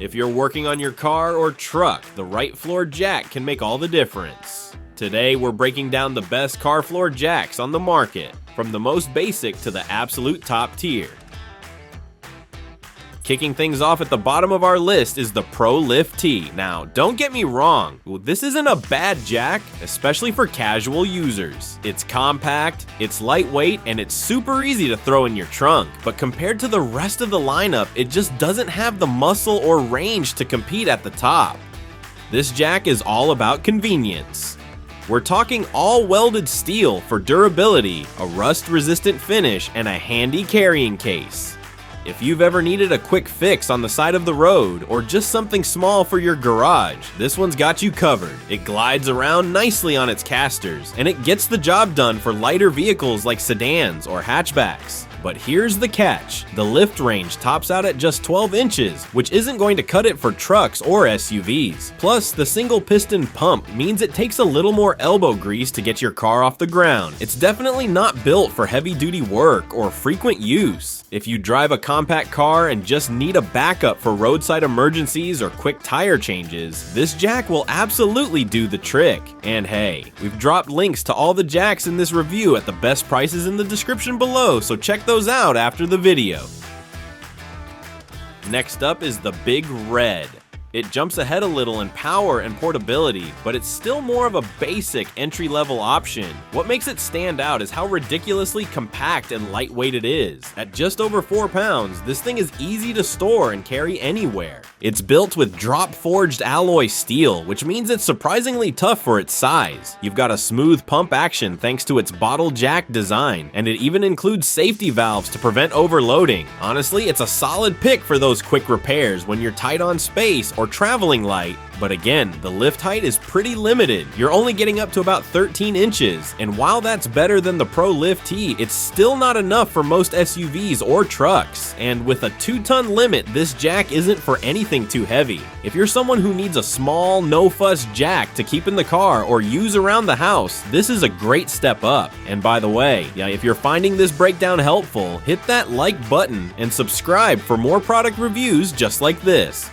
If you're working on your car or truck, the right floor jack can make all the difference. Today, we're breaking down the best car floor jacks on the market, from the most basic to the absolute top tier. Kicking things off at the bottom of our list is the ProLift T. Now, don't get me wrong, this isn't a bad jack, especially for casual users. It's compact, it's lightweight, and it's super easy to throw in your trunk. But compared to the rest of the lineup, it just doesn't have the muscle or range to compete at the top. This jack is all about convenience. We're talking all welded steel for durability, a rust-resistant finish, and a handy carrying case. If you've ever needed a quick fix on the side of the road or just something small for your garage, this one's got you covered. It glides around nicely on its casters, and it gets the job done for lighter vehicles like sedans or hatchbacks. But here's the catch. The lift range tops out at just 12 inches, which isn't going to cut it for trucks or SUVs. Plus, the single piston pump means it takes a little more elbow grease to get your car off the ground. It's definitely not built for heavy-duty work or frequent use. If you drive a compact car and just need a backup for roadside emergencies or quick tire changes, this jack will absolutely do the trick. And hey, we've dropped links to all the jacks in this review at the best prices in the description below, so check those out after the video. Next up is the Big Red. It jumps ahead a little in power and portability, but it's still more of a basic entry-level option. What makes it stand out is how ridiculously compact and lightweight it is. At just over 4 pounds, this thing is easy to store and carry anywhere. It's built with drop-forged alloy steel, which means it's surprisingly tough for its size. You've got a smooth pump action thanks to its bottle jack design, and it even includes safety valves to prevent overloading. Honestly, it's a solid pick for those quick repairs when you're tight on space or traveling light. But again, the lift height is pretty limited. You're only getting up to about 13 inches, and while that's better than the ProLift T, it's still not enough for most SUVs or trucks. And with a 2-ton limit, this jack isn't for anything too heavy. If you're someone who needs a small, no-fuss jack to keep in the car or use around the house, this is a great step up. And by the way, if you're finding this breakdown helpful, hit that like button and subscribe for more product reviews just like this.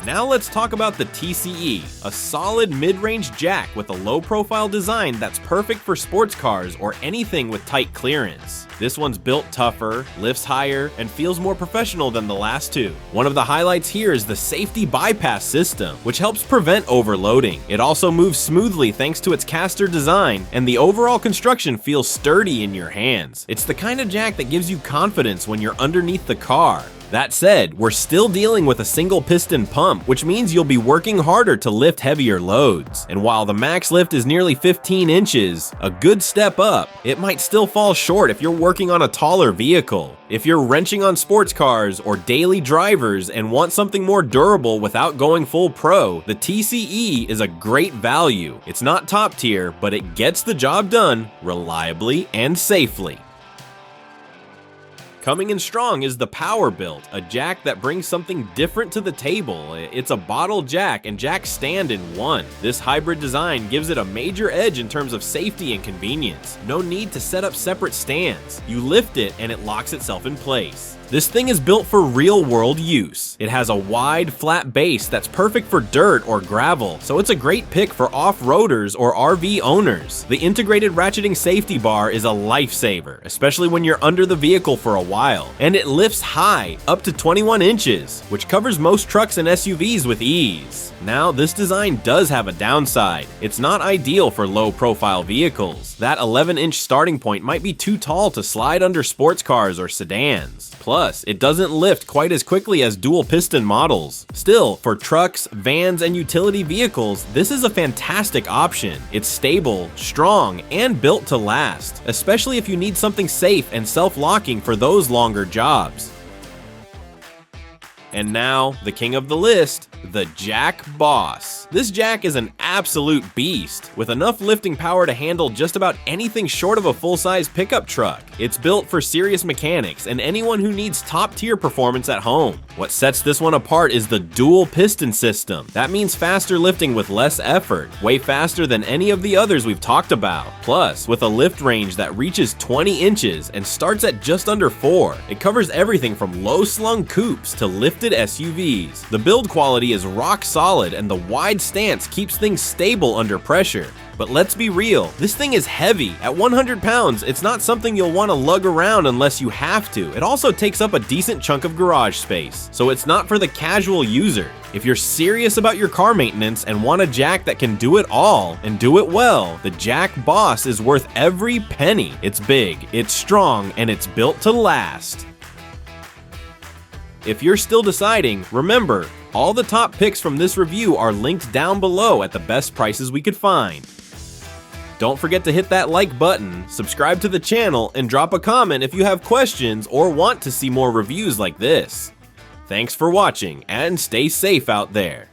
Now let's talk about the TCE, a solid mid-range jack with a low-profile design that's perfect for sports cars or anything with tight clearance. This one's built tougher, lifts higher, and feels more professional than the last two. One of the highlights here is the safety bypass system, which helps prevent overloading. It also moves smoothly thanks to its caster design, and the overall construction feels sturdy in your hands. It's the kind of jack that gives you confidence when you're underneath the car. That said, we're still dealing with a single piston pump, which means you'll be working harder to lift heavier loads. And while the max lift is nearly 15 inches, a good step up, it might still fall short if you're working on a taller vehicle. If you're wrenching on sports cars or daily drivers and want something more durable without going full pro, the TCE is a great value. It's not top tier, but it gets the job done reliably and safely. Coming in strong is the Powerbuilt, a jack that brings something different to the table. It's a bottle jack and jack stand in one. This hybrid design gives it a major edge in terms of safety and convenience. No need to set up separate stands. You lift it and it locks itself in place. This thing is built for real-world use. It has a wide, flat base that's perfect for dirt or gravel, so it's a great pick for off-roaders or RV owners. The integrated ratcheting safety bar is a lifesaver, especially when you're under the vehicle for a while. And it lifts high, up to 21 inches, which covers most trucks and SUVs with ease. Now, this design does have a downside. It's not ideal for low-profile vehicles. That 11-inch starting point might be too tall to slide under sports cars or sedans. Plus, it doesn't lift quite as quickly as dual piston models. Still, for trucks, vans, and utility vehicles, this is a fantastic option. It's stable, strong, and built to last, especially if you need something safe and self-locking for those longer jobs. And now, the king of the list, the Jack Boss. This jack is an absolute beast, with enough lifting power to handle just about anything short of a full-size pickup truck. It's built for serious mechanics and anyone who needs top-tier performance at home. What sets this one apart is the dual piston system. That means faster lifting with less effort, way faster than any of the others we've talked about. Plus, with a lift range that reaches 20 inches and starts at just under 4, it covers everything from low-slung coupes to lifted lifted SUVs. The build quality is rock solid and the wide stance keeps things stable under pressure. But let's be real, this thing is heavy. At 100 pounds, it's not something you'll want to lug around unless you have to. It also takes up a decent chunk of garage space, so it's not for the casual user. If you're serious about your car maintenance and want a jack that can do it all and do it well, the Jack Boss is worth every penny. It's big, it's strong, and it's built to last. If you're still deciding, remember, all the top picks from this review are linked down below at the best prices we could find. Don't forget to hit that like button, subscribe to the channel, and drop a comment if you have questions or want to see more reviews like this. Thanks for watching, and stay safe out there.